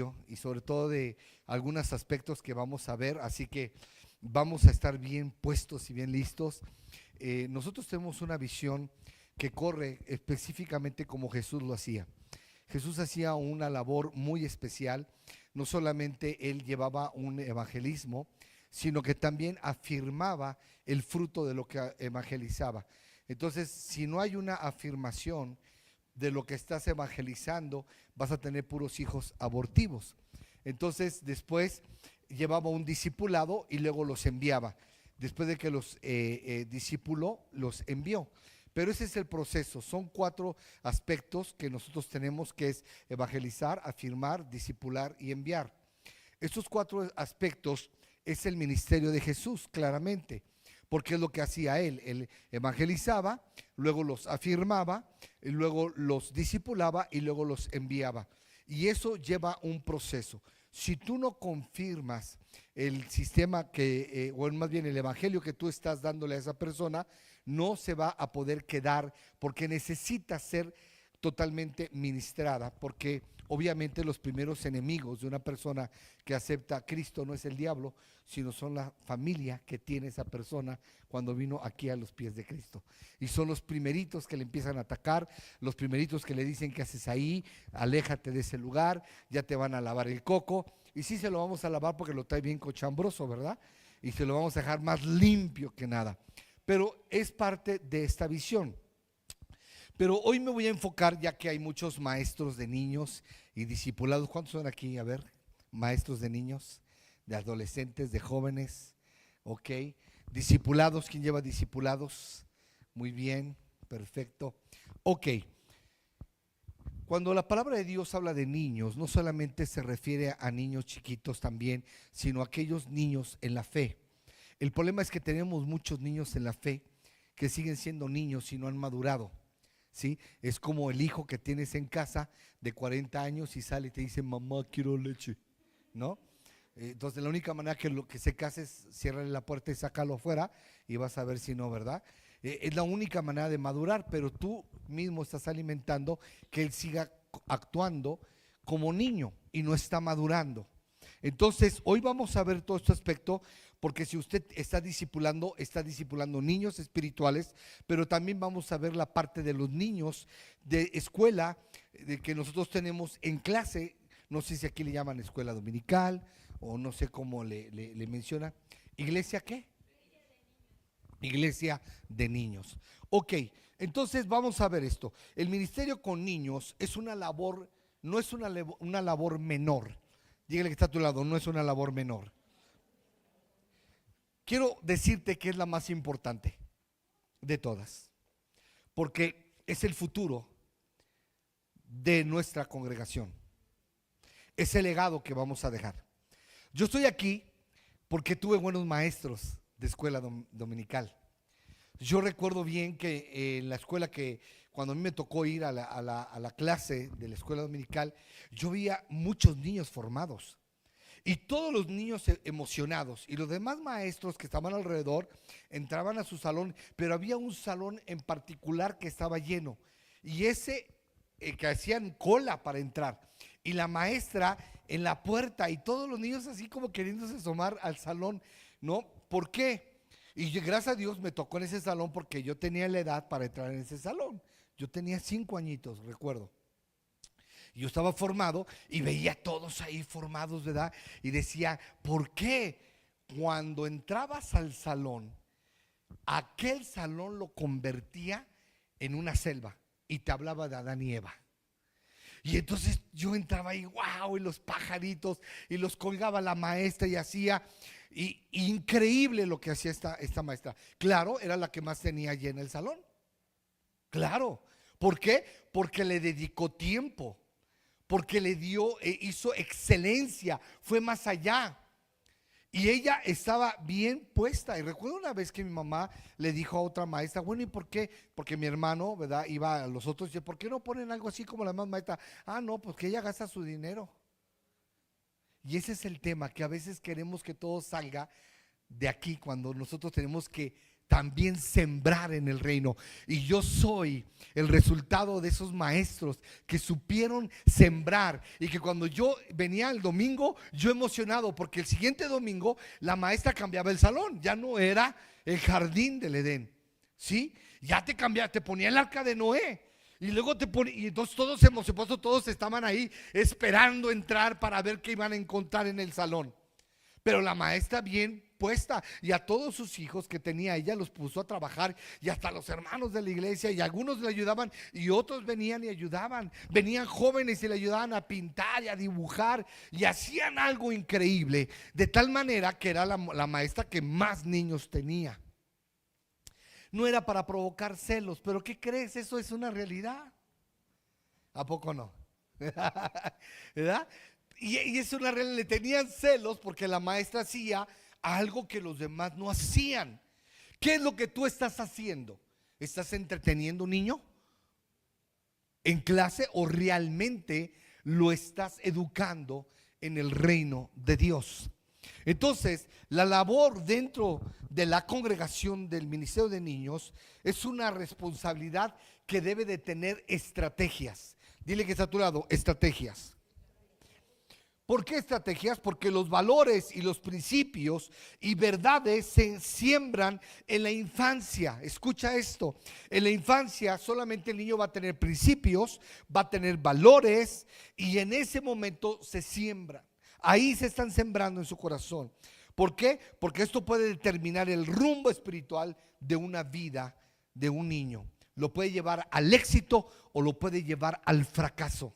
estudio y sobre todo de algunos aspectos que vamos a ver, así que vamos a estar bien puestos y bien listos. Nosotros tenemos una visión que corre específicamente como Jesús lo hacía. Jesús hacía una labor muy especial, no solamente él llevaba un evangelismo, sino que también afirmaba el fruto de lo que evangelizaba. Entonces, si no hay una afirmación de lo que estás evangelizando, vas a tener puros hijos abortivos. Entonces, después llevaba un discipulado y luego los enviaba. Después de que los discipuló, los envió. Pero ese es el proceso. Son 4 aspectos que nosotros tenemos, que es evangelizar, afirmar, discipular y enviar. Estos 4 aspectos es el ministerio de Jesús, claramente, porque es lo que hacía él. Él evangelizaba, luego los afirmaba, y luego los discipulaba y luego los enviaba. Y eso lleva un proceso. Si tú no confirmas el sistema o más bien el evangelio que tú estás dándole a esa persona, no se va a poder quedar, porque necesita ser totalmente ministrada, porque obviamente los primeros enemigos de una persona que acepta a Cristo no es el diablo, sino son la familia que tiene esa persona cuando vino aquí a los pies de Cristo. Y son los primeritos que le empiezan a atacar, los primeritos que le dicen: ¿qué haces ahí? Aléjate de ese lugar, ya te van a lavar el coco. Y sí, se lo vamos a lavar porque lo trae bien cochambroso, ¿verdad? Y se lo vamos a dejar más limpio que nada. Pero es parte de esta visión. Pero hoy me voy a enfocar, ya que hay muchos maestros de niños y discipulados. ¿Cuántos son aquí? A ver, maestros de niños, de adolescentes, de jóvenes. Ok. Discipulados, ¿quién lleva discipulados? Muy bien, perfecto. Ok. Cuando la palabra de Dios habla de niños, no solamente se refiere a niños chiquitos también, sino a aquellos niños en la fe. El problema es que tenemos muchos niños en la fe que siguen siendo niños y no han madurado. ¿Sí? Es como el hijo que tienes en casa de 40 años y sale y te dice: mamá, quiero leche, ¿no? Entonces la única manera que lo que se case es ciérrale la puerta y sácalo afuera y vas a ver si no, ¿verdad? Es la única manera de madurar, pero tú mismo estás alimentando que él siga actuando como niño y no está madurando. Entonces hoy vamos a ver todo este aspecto, porque si usted está discipulando niños espirituales, pero también vamos a ver la parte de los niños de escuela de que nosotros tenemos en clase. No sé si aquí le llaman escuela dominical o no sé cómo le mencionan. ¿Iglesia qué? Iglesia de niños. Ok, entonces vamos a ver esto. El ministerio con niños es una labor, no es una labor menor. Dígale que está a tu lado: no es una labor menor. Quiero decirte que es la más importante de todas, porque es el futuro de nuestra congregación. Es el legado que vamos a dejar. Yo estoy aquí porque tuve buenos maestros de escuela dominical. Yo recuerdo bien que en la escuela, que cuando a mí me tocó ir a la clase de la escuela dominical, yo veía muchos niños formados. Y todos los niños emocionados, y los demás maestros que estaban alrededor entraban a su salón, pero había un salón en particular que estaba lleno, y ese que hacían cola para entrar, y la maestra en la puerta, y todos los niños así como queriéndose asomar al salón, ¿no? ¿Por qué? Y gracias a Dios me tocó en ese salón, porque yo tenía la edad para entrar en ese salón. Yo tenía 5 añitos, recuerdo. Yo estaba formado y veía a todos ahí formados, ¿verdad? Y decía: ¿por qué cuando entrabas al salón, aquel salón lo convertía en una selva y te hablaba de Adán y Eva? Y entonces yo entraba ahí, wow, y los pajaritos, y los colgaba la maestra y hacía, y increíble lo que hacía esta maestra. Claro, era la que más tenía allí en el salón. Claro. ¿Por qué? Porque le dedicó tiempo, porque le dio, hizo excelencia, fue más allá. Y ella estaba bien puesta. Y recuerdo una vez que mi mamá le dijo a otra maestra: bueno, ¿y por qué? Porque mi hermano, ¿verdad?, iba a los otros y dice: ¿por qué no ponen algo así como la más maestra? Ah, no, pues que ella gasta su dinero. Y ese es el tema, que a veces queremos que todo salga de aquí, cuando nosotros tenemos que también sembrar en el reino. Y yo soy el resultado de esos maestros que supieron sembrar, y que cuando yo venía el domingo, yo emocionado, porque el siguiente domingo la maestra cambiaba el salón, ya no era el jardín del Edén, ¿sí? Ya te cambiaba, te ponía el arca de Noé. Y luego te ponía, y entonces todos emocionados, todos estaban ahí esperando entrar para ver qué iban a encontrar en el salón. Pero la maestra bien puesta, y a todos sus hijos que tenía ella los puso a trabajar, y hasta los hermanos de la iglesia, y algunos le ayudaban y otros venían y ayudaban. Venían jóvenes y le ayudaban a pintar y a dibujar, y hacían algo increíble, de tal manera que era la maestra que más niños tenía. No era para provocar celos, pero ¿qué crees? Eso es una realidad. ¿A poco no? ¿Verdad? Y es una realidad. Le tenían celos porque la maestra hacía algo que los demás no hacían. ¿Qué es lo que tú estás haciendo? ¿Estás entreteniendo a un niño en clase o realmente lo estás educando en el reino de Dios? Entonces, la labor dentro de la congregación del Ministerio de Niños es una responsabilidad que debe de tener estrategias. Dile que está a tu lado, estrategias. ¿Por qué estrategias? Porque los valores y los principios y verdades se siembran en la infancia. Escucha esto: en la infancia solamente el niño va a tener principios, va a tener valores, y en ese momento se siembran. Ahí se están sembrando en su corazón. ¿Por qué? Porque esto puede determinar el rumbo espiritual de una vida de un niño. Lo puede llevar al éxito o lo puede llevar al fracaso.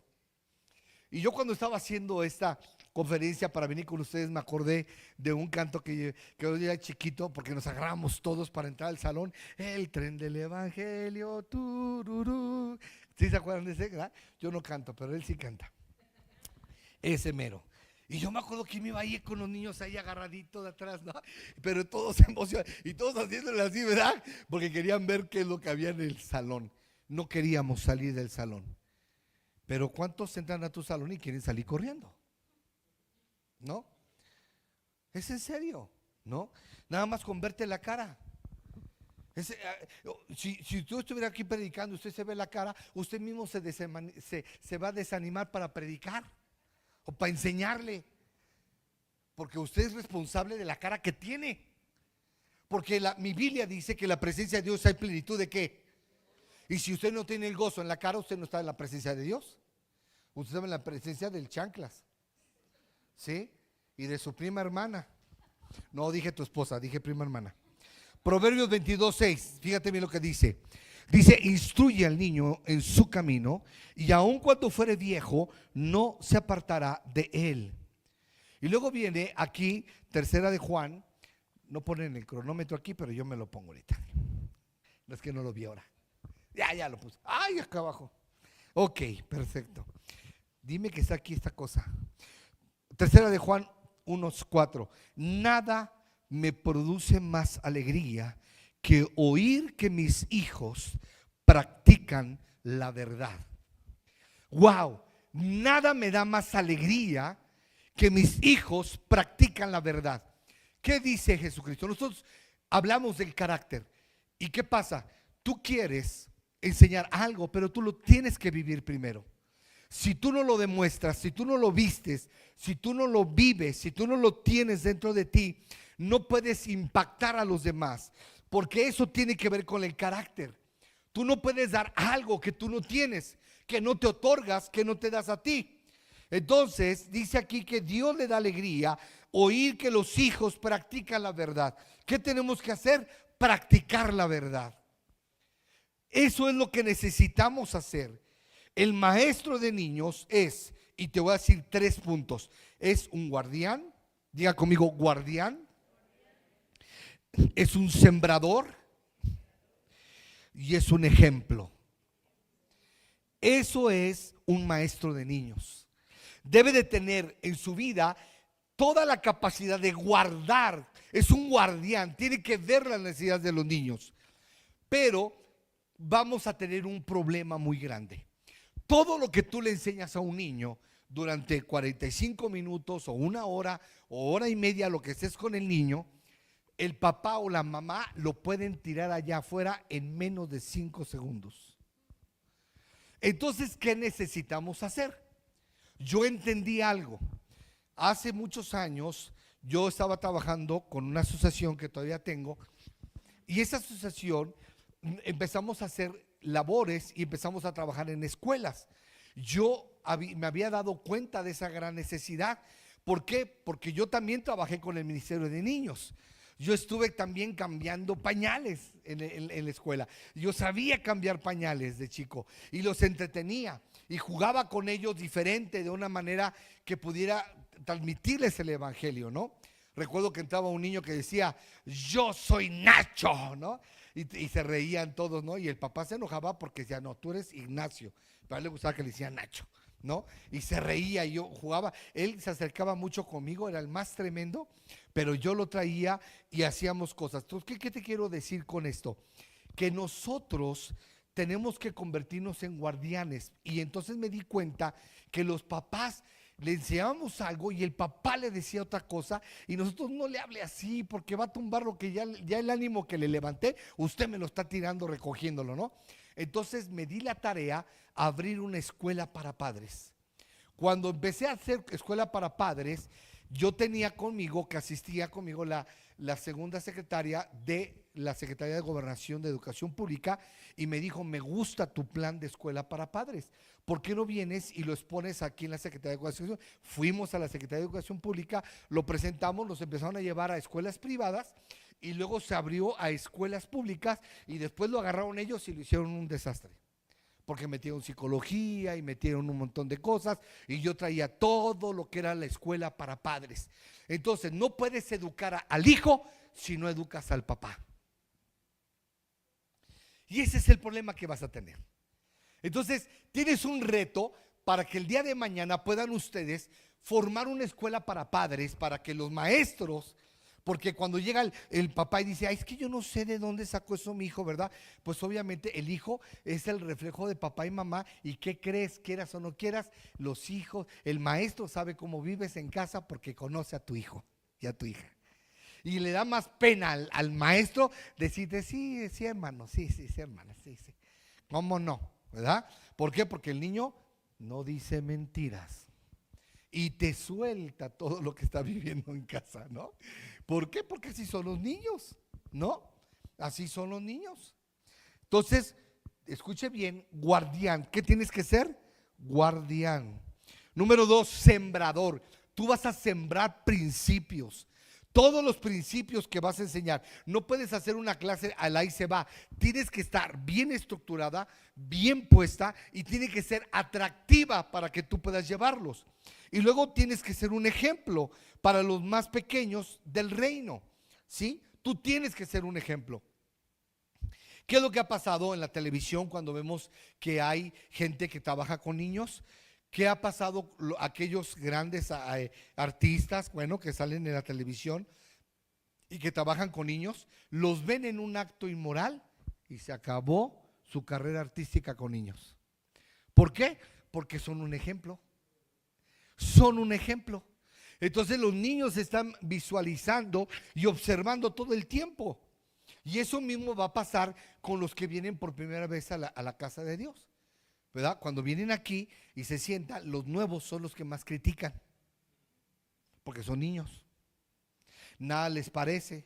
Y yo cuando estaba haciendo esta conferencia para venir con ustedes, me acordé de un canto que yo era chiquito, porque nos agarramos todos para entrar al salón. El tren del evangelio, tururú. ¿Sí se acuerdan de ese? ¿Verdad? Yo no canto, pero él sí canta. Ese mero. Y yo me acuerdo que me iba ahí con los niños ahí agarraditos de atrás, ¿no? Pero todos se emocionan y todos haciéndole así, ¿verdad? Porque querían ver qué es lo que había en el salón. No queríamos salir del salón. Pero ¿cuántos entran a tu salón y quieren salir corriendo? ¿No? Es en serio, ¿no? Nada más con verte la cara. Si tú estuviera aquí predicando, usted se ve la cara, usted mismo se va a desanimar para predicar o para enseñarle, porque usted es responsable de la cara que tiene. Porque mi Biblia dice que en la presencia de Dios hay plenitud de ¿qué? Y si usted no tiene el gozo en la cara, usted no está en la presencia de Dios. Usted está en la presencia del chanclas, ¿sí? Y de su prima hermana. No dije tu esposa, dije prima hermana. Proverbios 22:6, fíjate bien lo que dice. Dice: instruye al niño en su camino, y aun cuando fuere viejo, no se apartará de él. Y luego viene aquí, tercera de Juan. No ponen el cronómetro aquí, pero yo me lo pongo ahorita. No es que no lo vi ahora. Ya lo puse. Ay, acá abajo. Ok, perfecto. Dime que está aquí esta cosa. Tercera de Juan 1:4. Nada me produce más alegría que oír que mis hijos practican la verdad. Wow, nada me da más alegría que mis hijos practican la verdad. ¿Qué dice Jesucristo? Nosotros hablamos del carácter. ¿Y qué pasa? Tú quieres enseñar algo, pero tú lo tienes que vivir primero. Si tú no lo demuestras, si tú no lo vistes, si tú no lo vives, si tú no lo tienes dentro de ti, no puedes impactar a los demás, porque eso tiene que ver con el carácter. Tú no puedes dar algo que tú no tienes, que no te otorgas, que no te das a ti. Entonces dice aquí que Dios le da alegría oír que los hijos practican la verdad. ¿Qué tenemos que hacer? Practicar la verdad. Eso es lo que necesitamos hacer. El maestro de niños es, y te voy a decir 3 puntos: es un guardián, diga conmigo, guardián; es un sembrador y es un ejemplo. Eso es un maestro de niños. Debe de tener en su vida toda la capacidad de guardar. Es un guardián, tiene que ver las necesidades de los niños. Pero vamos a tener un problema muy grande. Todo lo que tú le enseñas a un niño durante 45 minutos o 1 hora o hora y media, lo que estés con el niño, el papá o la mamá lo pueden tirar allá afuera en menos de 5 segundos. Entonces, ¿qué necesitamos hacer? Yo entendí algo. Hace muchos años yo estaba trabajando con una asociación que todavía tengo, y esa asociación empezamos a hacer labores y empezamos a trabajar en escuelas. Me había dado cuenta de esa gran necesidad. ¿Por qué? Porque yo también trabajé con el Ministerio de Niños. Yo estuve también cambiando pañales en la escuela. Yo sabía cambiar pañales de chico y los entretenía y jugaba con ellos diferente, de una manera que pudiera transmitirles el evangelio, ¿no? Recuerdo que entraba un niño que decía: yo soy Nacho, ¿no? Y se reían todos, ¿no? Y el papá se enojaba porque decía: no, tú eres Ignacio. Pero a él le gustaba que le decían Nacho, ¿no? Y se reía y yo jugaba. Él se acercaba mucho conmigo, era el más tremendo, pero yo lo traía y hacíamos cosas. Entonces, ¿qué te quiero decir con esto? Que nosotros tenemos que convertirnos en guardianes. Y entonces me di cuenta que los papás le enseñábamos algo y el papá le decía otra cosa, y nosotros: no le hable así porque va a tumbar lo que ya el ánimo que le levanté, usted me lo está tirando recogiéndolo, ¿no? Entonces me di la tarea a abrir una escuela para padres. Cuando empecé a hacer escuela para padres, yo tenía conmigo, que asistía conmigo, la segunda secretaria de la Secretaría de Gobernación de Educación Pública, y me dijo: me gusta tu plan de escuela para padres, ¿por qué no vienes y lo expones aquí en la Secretaría de Educación? Fuimos a la Secretaría de Educación Pública, lo presentamos, nos empezaron a llevar a escuelas privadas y luego se abrió a escuelas públicas, y después lo agarraron ellos y lo hicieron un desastre, porque metieron psicología y metieron un montón de cosas, y yo traía todo lo que era la escuela para padres. Entonces, no puedes educar al hijo si no educas al papá. Y ese es el problema que vas a tener. Entonces, tienes un reto para que el día de mañana puedan ustedes formar una escuela para padres, para que los maestros, porque cuando llega el papá y dice: ay, es que yo no sé de dónde sacó eso mi hijo, ¿verdad? Pues obviamente el hijo es el reflejo de papá y mamá. ¿Y qué crees? Quieras o no quieras, los hijos, el maestro sabe cómo vives en casa porque conoce a tu hijo y a tu hija. Y le da más pena al maestro decirte: sí, sí, hermano, sí, hermana, sí. ¿Cómo no? ¿Verdad? ¿Por qué? Porque el niño no dice mentiras y te suelta todo lo que está viviendo en casa, ¿no? ¿Por qué? Porque así son los niños, ¿no? Así son los niños. Entonces, escuche bien: guardián. ¿Qué tienes que ser? Guardián. Número 2, sembrador. Tú vas a sembrar principios. Todos los principios que vas a enseñar. No puedes hacer una clase al ahí se va. Tienes que estar bien estructurada, bien puesta, y tiene que ser atractiva para que tú puedas llevarlos. Y luego tienes que ser un ejemplo para los más pequeños del reino, ¿sí? Tú tienes que ser un ejemplo. ¿Qué es lo que ha pasado en la televisión cuando vemos que hay gente que trabaja con niños? ¿Qué ha pasado? Aquellos grandes artistas, bueno, que salen en la televisión y que trabajan con niños, los ven en un acto inmoral y se acabó su carrera artística con niños. ¿Por qué? Porque son un ejemplo. Son un ejemplo. Entonces los niños están visualizando y observando todo el tiempo. Y eso mismo va a pasar con los que vienen por primera vez a la casa de Dios, ¿verdad? Cuando vienen aquí y se sientan, los nuevos son los que más critican, porque son niños. Nada les parece,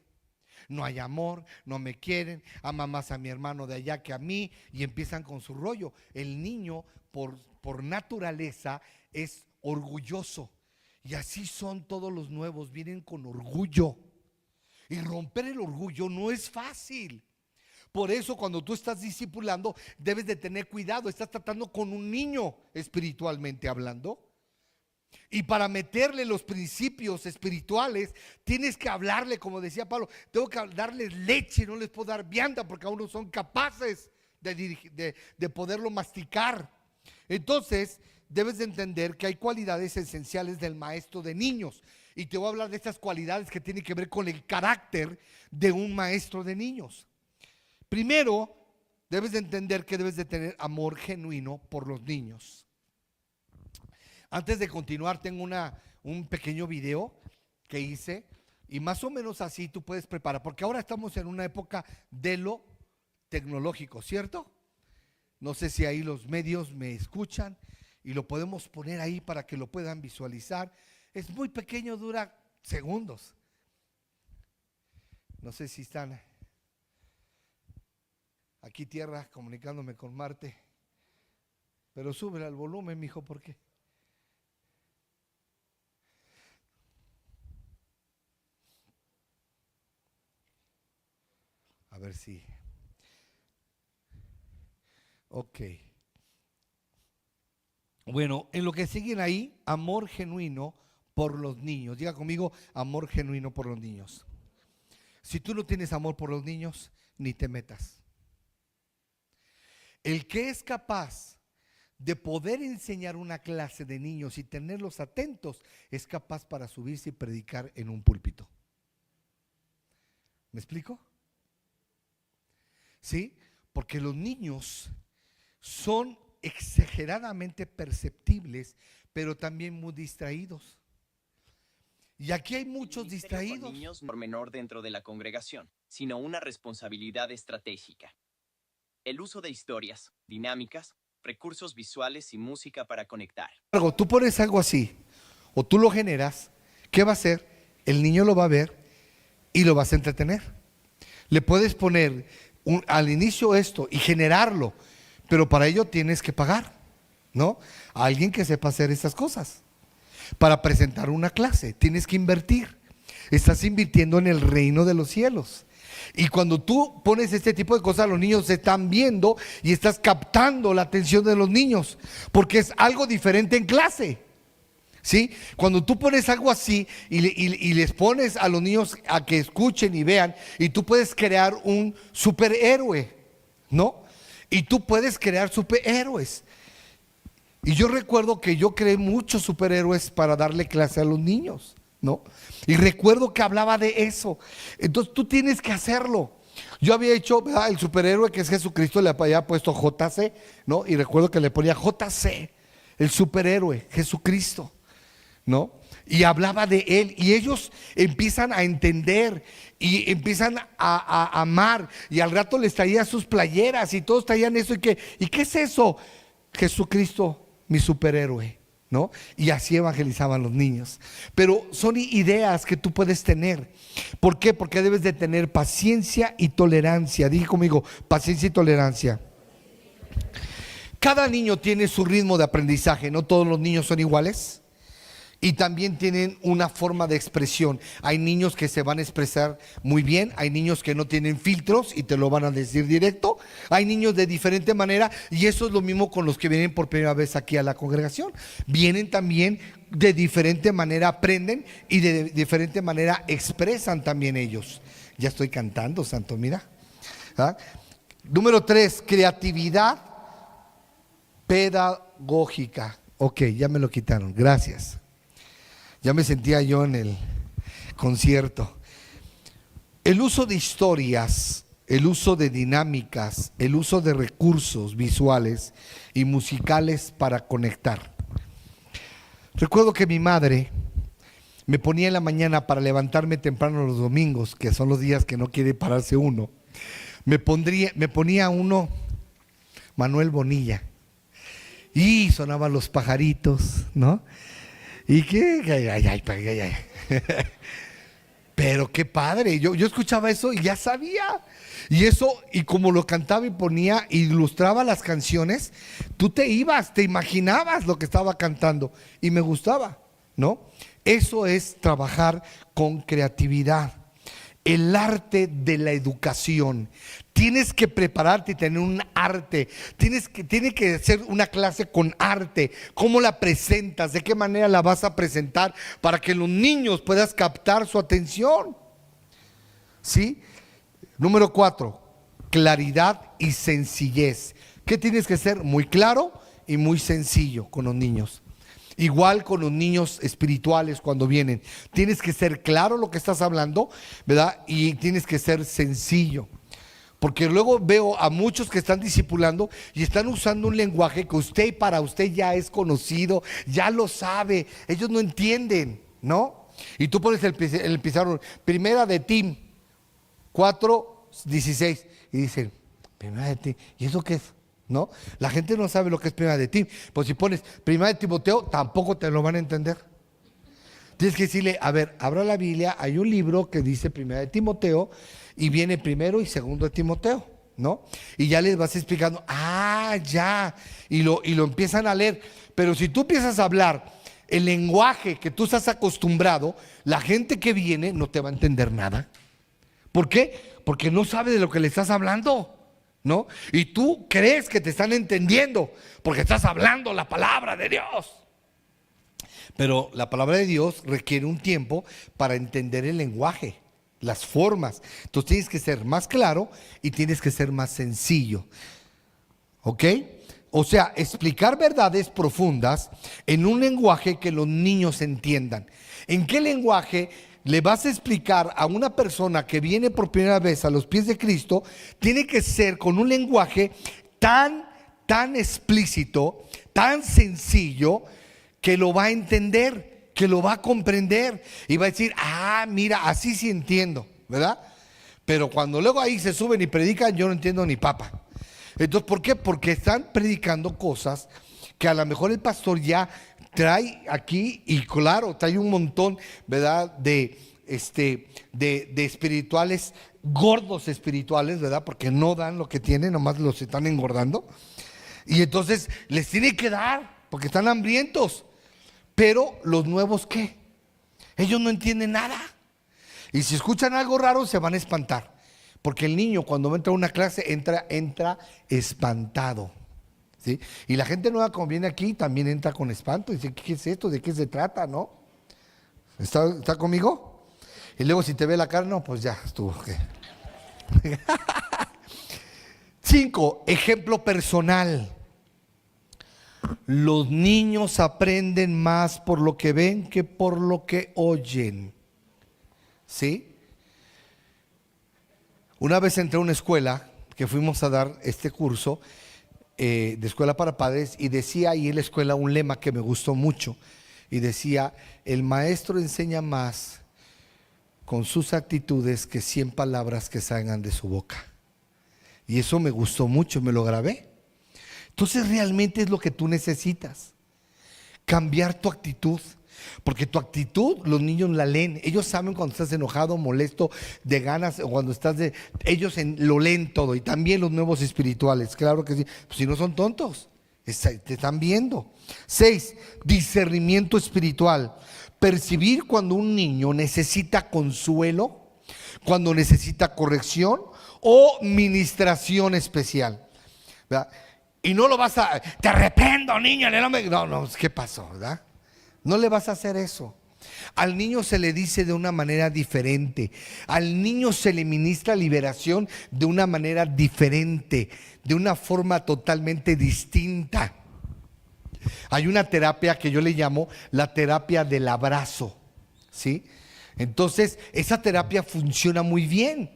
no hay amor, no me quieren, ama más a mi hermano de allá que a mí, y empiezan con su rollo. El niño por naturaleza es orgulloso, y así son todos los nuevos, vienen con orgullo. Y romper el orgullo no es fácil. Por eso cuando tú estás discipulando debes de tener cuidado. Estás tratando con un niño espiritualmente hablando. Y para meterle los principios espirituales tienes que hablarle, como decía Pablo, tengo que darles leche, no les puedo dar vianda porque aún no son capaces de poderlo masticar. Entonces debes de entender que hay cualidades esenciales del maestro de niños. Y te voy a hablar de estas cualidades que tienen que ver con el carácter de un maestro de niños. Primero, debes de entender que debes de tener amor genuino por los niños. Antes de continuar, tengo un pequeño video que hice Y más o menos así tú puedes preparar, porque ahora estamos en una época de lo tecnológico, ¿cierto? No sé si ahí los medios me escuchan y lo podemos poner ahí para que lo puedan visualizar. Es muy pequeño, dura segundos. No sé si están aquí tierra comunicándome con Marte, pero súbele al volumen, mijo, ¿por qué? A ver si. Ok. Bueno, en lo que siguen ahí, amor genuino por los niños. Diga conmigo, amor genuino por los niños. Si tú no tienes amor por los niños, ni te metas. El que es capaz de poder enseñar una clase de niños y tenerlos atentos, es capaz para subirse y predicar en un púlpito. ¿Me explico? ¿Sí? Porque los niños son exageradamente perceptibles, pero también muy distraídos. Y aquí hay muchos distraídos. Con niños no menor dentro de la congregación, sino una responsabilidad estratégica. El uso de historias, dinámicas, recursos visuales y música para conectar. Tú pones algo así, o tú lo generas, ¿qué va a hacer? El niño lo va a ver y lo vas a entretener. Le puedes poner al inicio esto y generarlo, pero para ello tienes que pagar, ¿no? A alguien que sepa hacer esas cosas. Para presentar una clase, tienes que invertir. Estás invirtiendo en el reino de los cielos. Y cuando tú pones este tipo de cosas, los niños se están viendo y estás captando la atención de los niños, porque es algo diferente en clase. ¿Sí? Cuando tú pones algo así y les pones a los niños a que escuchen y vean, y tú puedes crear un superhéroe, ¿no? Y tú puedes crear superhéroes. Y yo recuerdo que yo creé muchos superhéroes para darle clase a los niños, ¿no? Y recuerdo que hablaba de eso. Entonces tú tienes que hacerlo. Yo había hecho, ¿verdad?, el superhéroe que es Jesucristo, le había puesto JC, ¿no? Y recuerdo que le ponía JC, el superhéroe, Jesucristo, ¿no? Y hablaba de él, y ellos empiezan a entender y empiezan a amar, y al rato les traía sus playeras y todos traían eso. ¿Y qué es eso? Jesucristo, mi superhéroe, ¿no? Y así evangelizaban los niños. Pero son ideas que tú puedes tener. ¿Por qué? Porque debes de tener paciencia y tolerancia. Dije conmigo, paciencia y tolerancia. Cada niño tiene su ritmo de aprendizaje, no todos los niños son iguales. Y también tienen una forma de expresión. Hay niños que se van a expresar muy bien, hay niños que no tienen filtros y te lo van a decir directo, hay niños de diferente manera, y eso es lo mismo con los que vienen por primera vez aquí a la congregación. Vienen también de diferente manera, aprenden, y de diferente manera expresan también ellos. Ya estoy cantando, santo, mira. ¿Ah? Número 3, creatividad pedagógica. Ok, ya me lo quitaron, gracias. Ya me sentía yo en el concierto. El uso de historias, el uso de dinámicas, el uso de recursos visuales y musicales para conectar. Recuerdo que mi madre me ponía en la mañana para levantarme temprano los domingos, que son los días que no quiere pararse uno. Me ponía uno Manuel Bonilla y sonaban los pajaritos, ¿no? ¿Y qué? Ay. Pero qué padre, yo escuchaba eso y ya sabía. Y eso, y como lo cantaba y ponía, ilustraba las canciones, tú te ibas, te imaginabas lo que estaba cantando y me gustaba, ¿no? Eso es trabajar con creatividad. El arte de la educación. Tienes que prepararte y tener un arte. Tiene que ser una clase con arte. ¿Cómo la presentas? ¿De qué manera la vas a presentar? Para que los niños puedas captar su atención. ¿Sí? Número 4, claridad y sencillez. ¿Qué tienes que ser? Muy claro y muy sencillo con los niños. Igual con los niños espirituales cuando vienen. Tienes que ser claro lo que estás hablando, ¿verdad? Y tienes que ser sencillo. Porque luego veo a muchos que están discipulando y están usando un lenguaje que para usted ya es conocido, ya lo sabe. Ellos no entienden, ¿no? Y tú pones el pizarrón, primera de Tim 4:16, y dicen, primera de Tim, ¿y eso qué es? ¿No? La gente no sabe lo que es primera de Tim. Pues si pones primera de Timoteo, tampoco te lo van a entender. Tienes que decirle, a ver, abra la Biblia, hay un libro que dice primera de Timoteo, y viene primero y segundo de Timoteo, ¿no? Y ya les vas explicando, ya, y lo empiezan a leer. Pero si tú empiezas a hablar el lenguaje que tú estás acostumbrado, la gente que viene no te va a entender nada. ¿Por qué? Porque no sabe de lo que le estás hablando, ¿no? Y tú crees que te están entendiendo porque estás hablando la palabra de Dios. Pero la palabra de Dios requiere un tiempo para entender el lenguaje, las formas. Entonces tienes que ser más claro y tienes que ser más sencillo. ¿Ok? O sea, explicar verdades profundas en un lenguaje que los niños entiendan. ¿En qué lenguaje le vas a explicar a una persona que viene por primera vez a los pies de Cristo? Tiene que ser con un lenguaje tan explícito, tan sencillo, que lo va a entender, que lo va a comprender y va a decir, mira, así sí entiendo, ¿verdad? Pero cuando luego ahí se suben y predican, yo no entiendo ni papa. Entonces, ¿por qué? Porque están predicando cosas que a lo mejor el pastor ya trae aquí, y claro, trae un montón, ¿verdad? De espirituales, gordos espirituales, ¿verdad? Porque no dan lo que tienen, nomás los están engordando. Y entonces les tiene que dar, porque están hambrientos. Pero los nuevos, ¿qué? Ellos no entienden nada. Y si escuchan algo raro, se van a espantar. Porque el niño cuando entra a una clase, entra espantado, ¿sí? Y la gente nueva cuando viene aquí también entra con espanto. Y dice, ¿qué es esto? ¿De qué se trata? ¿No? ¿Está conmigo? Y luego si te ve la cara, no, pues ya estuvo. 5, ejemplo personal. Los niños aprenden más por lo que ven que por lo que oyen. ¿Sí? Una vez entré a una escuela que fuimos a dar este curso de escuela para padres, y decía ahí en la escuela un lema que me gustó mucho, y decía, el maestro enseña más con sus actitudes que 100 palabras que salgan de su boca. Y eso me gustó mucho, me lo grabé. Entonces realmente es lo que tú necesitas, cambiar tu actitud, porque tu actitud los niños la leen. Ellos saben cuando estás enojado, molesto, de ganas, o cuando estás ellos lo leen todo. Y también los nuevos espirituales, claro que sí, pues si no son tontos, te están viendo. 6, discernimiento espiritual. Percibir cuando un niño necesita consuelo, cuando necesita corrección o ministración especial, ¿verdad? Y no lo vas a, te arrepiento, niño, en el nombre. No, ¿qué pasó, verdad? No le vas a hacer eso. Al niño se le dice de una manera diferente. Al niño se le ministra liberación de una manera diferente, de una forma totalmente distinta. Hay una terapia que yo le llamo la terapia del abrazo, ¿sí? Entonces, esa terapia funciona muy bien.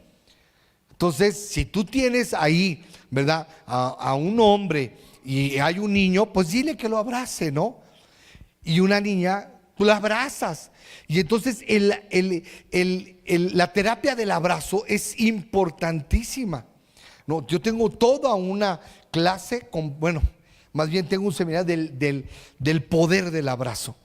Entonces, si tú tienes ahí, ¿verdad? A un hombre y hay un niño, pues dile que lo abrace, ¿no? Y una niña, tú la abrazas. Y entonces la terapia del abrazo es importantísima, ¿no? Yo tengo toda una clase, más bien tengo un seminario del poder del abrazo,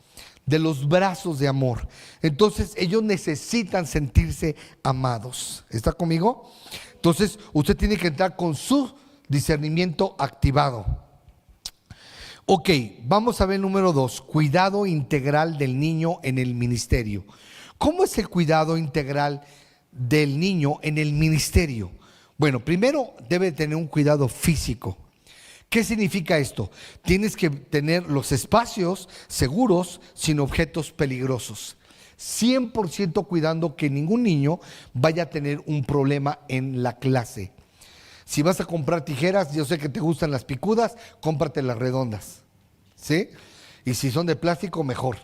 de los brazos de amor. Entonces ellos necesitan sentirse amados. ¿Está conmigo? Entonces usted tiene que entrar con su discernimiento activado. Ok, vamos a ver número 2, cuidado integral del niño en el ministerio. ¿Cómo es el cuidado integral del niño en el ministerio? Bueno, primero debe tener un cuidado físico. ¿Qué significa esto? Tienes que tener los espacios seguros, sin objetos peligrosos. 100% cuidando que ningún niño vaya a tener un problema en la clase. Si vas a comprar tijeras, yo sé que te gustan las picudas, cómprate las redondas, ¿sí? Y si son de plástico, mejor.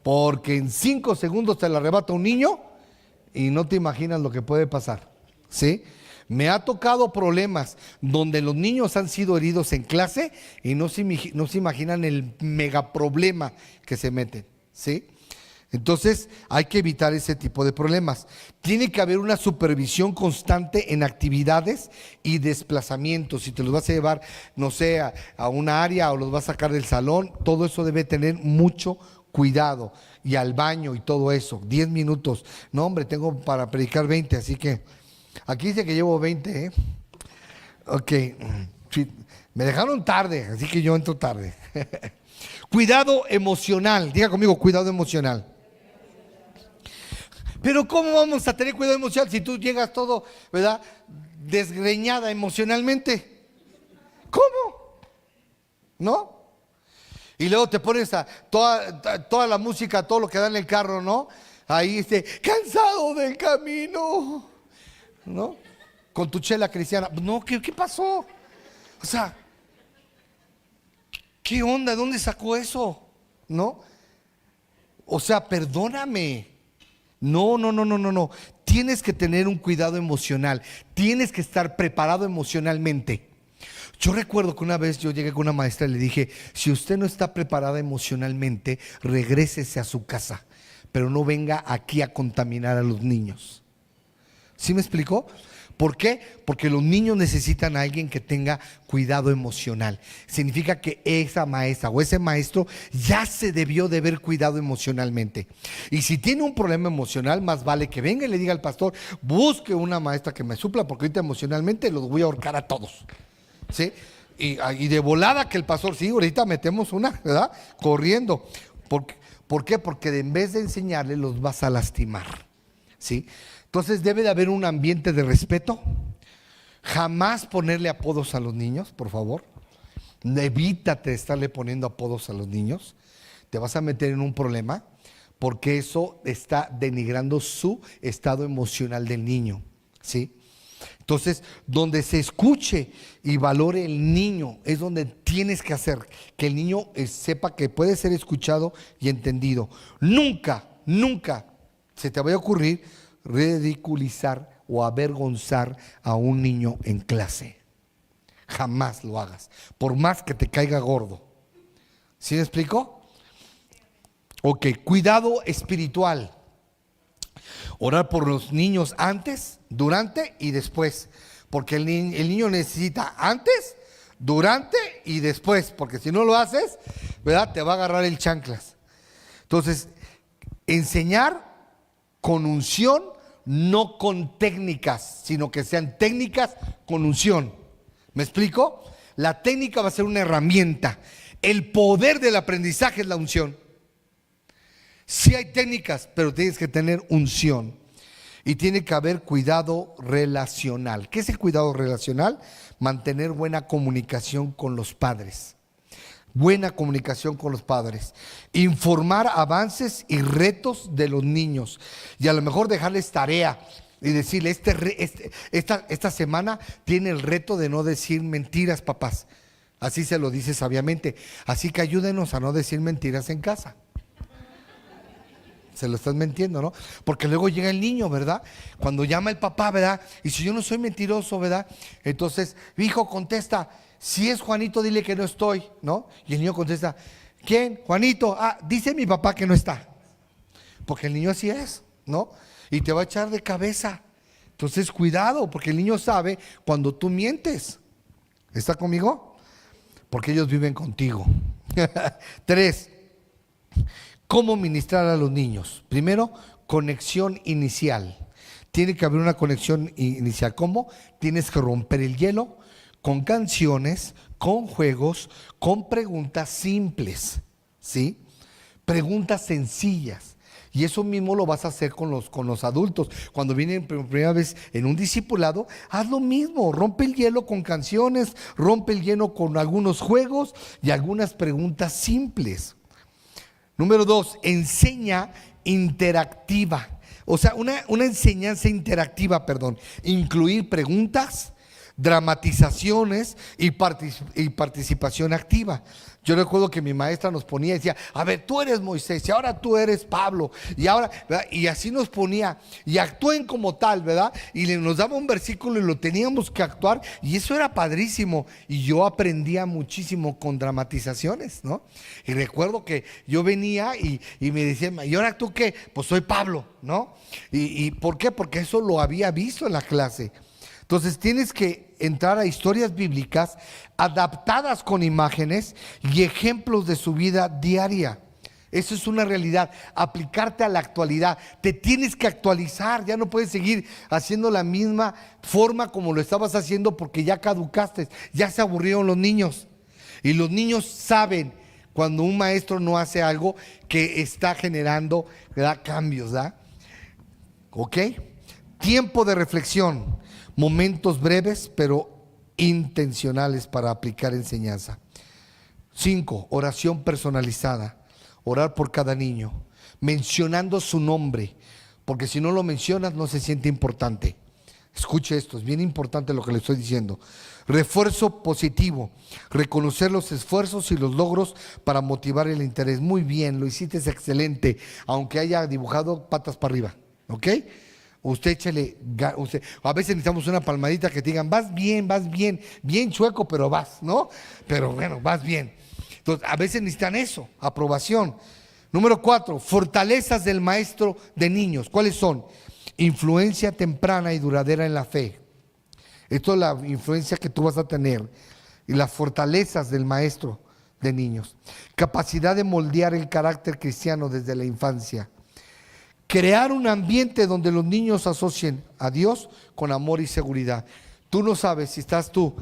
Porque en 5 segundos te la arrebata un niño y no te imaginas lo que puede pasar, ¿sí? Me ha tocado problemas donde los niños han sido heridos en clase y no se imaginan el mega problema que se meten, ¿sí? Entonces hay que evitar ese tipo de problemas. Tiene que haber una supervisión constante en actividades y desplazamientos. Si te los vas a llevar, no sé, a una área o los vas a sacar del salón, todo eso debe tener mucho cuidado. Y al baño y todo eso, 10 minutos. No, hombre, tengo para predicar 20, así que aquí dice que llevo 20, ¿eh? Ok, sí, me dejaron tarde, así que yo entro tarde. Cuidado emocional, diga conmigo, cuidado emocional. Pero ¿cómo vamos a tener cuidado emocional si tú llegas todo, ¿verdad?, desgreñada emocionalmente? ¿Cómo? ¿No? Y luego te pones a toda la música, todo lo que da en el carro, ¿no? Ahí cansado del camino, ¿no? Con tu chela cristiana. No, ¿qué pasó? O sea, ¿qué onda? ¿Dónde sacó eso? ¿No? O sea, perdóname. No. Tienes que tener un cuidado emocional. Tienes que estar preparado emocionalmente. Yo recuerdo que una vez yo llegué con una maestra y le dije: si usted no está preparada emocionalmente, regrésese a su casa, pero no venga aquí a contaminar a los niños. ¿Sí me explicó? ¿Por qué? Porque los niños necesitan a alguien que tenga cuidado emocional. Significa que esa maestra o ese maestro ya se debió de ver cuidado emocionalmente. Y si tiene un problema emocional, más vale que venga y le diga al pastor: busque una maestra que me supla, porque ahorita emocionalmente los voy a ahorcar a todos. ¿Sí? Y de volada que el pastor: sí, ahorita metemos una, ¿verdad?, corriendo. ¿Por qué? Porque en vez de enseñarle, los vas a lastimar. ¿Sí? Entonces debe de haber un ambiente de respeto. Jamás ponerle apodos a los niños, por favor. Evítate estarle poniendo apodos a los niños. Te vas a meter en un problema, porque eso está denigrando su estado emocional del niño. ¿Sí? Entonces, donde se escuche y valore el niño, es donde tienes que hacer que el niño sepa que puede ser escuchado y entendido. Nunca se te vaya a ocurrir ridiculizar o avergonzar a un niño en clase. Jamás lo hagas, por más que te caiga gordo. ¿Sí me explico? Ok, cuidado espiritual. Orar por los niños antes, durante y después. Porque el niño necesita antes, durante y después. Porque si no lo haces, ¿verdad?, te va a agarrar el chanclas. Entonces, enseñar con unción, no con técnicas, sino que sean técnicas con unción. ¿Me explico? La técnica va a ser una herramienta. El poder del aprendizaje es la unción. Sí hay técnicas, pero tienes que tener unción. Y tiene que haber cuidado relacional. ¿Qué es el cuidado relacional? Mantener buena comunicación con los padres. Buena comunicación con los padres. Informar avances y retos de los niños. Y a lo mejor dejarles tarea y decirle: esta semana tiene el reto de no decir mentiras, papás. Así se lo dice sabiamente. Así que ayúdenos a no decir mentiras en casa. Se lo estás mintiendo, ¿no? Porque luego llega el niño, ¿verdad? Cuando llama el papá, ¿verdad? Y si yo no soy mentiroso, ¿verdad? Entonces, hijo, contesta: si es Juanito, dile que no estoy, ¿no? Y el niño contesta: ¿quién? Juanito. Ah, dice mi papá que no está. Porque el niño así es, ¿no? Y te va a echar de cabeza. Entonces, cuidado, porque el niño sabe cuando tú mientes. ¿Está conmigo? Porque ellos viven contigo. 3. ¿Cómo ministrar a los niños? Primero, conexión inicial. Tiene que haber una conexión inicial. ¿Cómo? Tienes que romper el hielo con canciones, con juegos, con preguntas simples, ¿sí? Preguntas sencillas. Y eso mismo lo vas a hacer con los adultos. Cuando vienen por primera vez en un discipulado, haz lo mismo. Rompe el hielo con canciones, rompe el hielo con algunos juegos y algunas preguntas simples. Número 2, enseña interactiva. O sea, una enseñanza interactiva, incluir preguntas, dramatizaciones y participación activa. Yo recuerdo que mi maestra nos ponía y decía, a ver, tú eres Moisés y ahora tú eres Pablo y ahora, ¿verdad? Y así nos ponía y actúen como tal, ¿verdad? Y nos daba un versículo y lo teníamos que actuar y eso era padrísimo y yo aprendía muchísimo con dramatizaciones, ¿no? Y recuerdo que yo venía y me decían, ¿y ahora tú qué? Pues soy Pablo, ¿no? ¿Y por qué? Porque eso lo había visto en la clase. Entonces tienes que entrar a historias bíblicas adaptadas con imágenes y ejemplos de su vida diaria. Eso es una realidad, aplicarte a la actualidad. Te tienes que actualizar, ya no puedes seguir haciendo la misma forma como lo estabas haciendo porque ya caducaste, ya se aburrieron los niños. Y los niños saben cuando un maestro no hace algo que está generando, ¿verdad?, cambios, ¿verdad? ¿Ok? Tiempo de reflexión, momentos breves pero intencionales para aplicar enseñanza. 5, oración personalizada, orar por cada niño, mencionando su nombre, porque si no lo mencionas no se siente importante. Escuche esto, es bien importante lo que le estoy diciendo. Refuerzo positivo, reconocer los esfuerzos y los logros para motivar el interés. Muy bien, lo hiciste, es excelente, aunque haya dibujado patas para arriba, ¿ok? Usted échele, a veces necesitamos una palmadita que te digan, vas bien, bien chueco, pero vas, ¿no? Pero bueno, vas bien. Entonces, a veces necesitan eso, aprobación. Número 4, fortalezas del maestro de niños. ¿Cuáles son? Influencia temprana y duradera en la fe. Esto es la influencia que tú vas a tener y las fortalezas del maestro de niños. Capacidad de moldear el carácter cristiano desde la infancia. Crear un ambiente donde los niños asocien a Dios con amor y seguridad. Tú no sabes si estás tú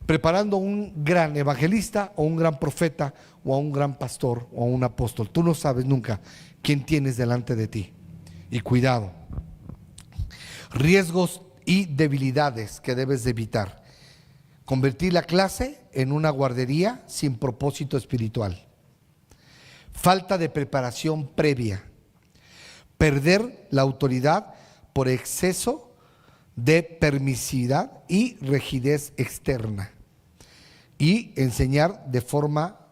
preparando un gran evangelista o un gran profeta o a un gran pastor o a un apóstol. Tú no sabes nunca quién tienes delante de ti. Y cuidado. Riesgos y debilidades que debes de evitar. Convertir la clase en una guardería sin propósito espiritual. Falta de preparación previa. Perder la autoridad por exceso de permisividad y rigidez externa. Y enseñar de forma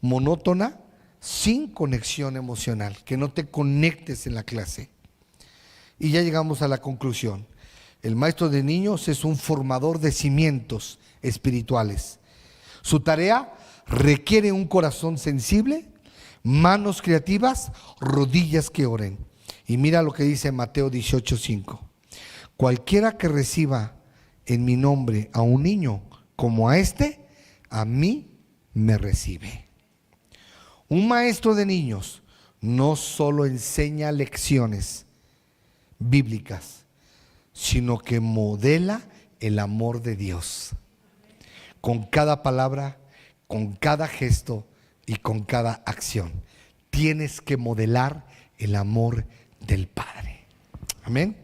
monótona, sin conexión emocional, que no te conectes en la clase. Y ya llegamos a la conclusión. El maestro de niños es un formador de cimientos espirituales. Su tarea requiere un corazón sensible, manos creativas, rodillas que oren. Y mira lo que dice Mateo 18:5. Cualquiera que reciba en mi nombre a un niño como a este, a mí me recibe. Un maestro de niños no solo enseña lecciones bíblicas, sino que modela el amor de Dios. Con cada palabra, con cada gesto y con cada acción. Tienes que modelar el amor del Padre. Amén.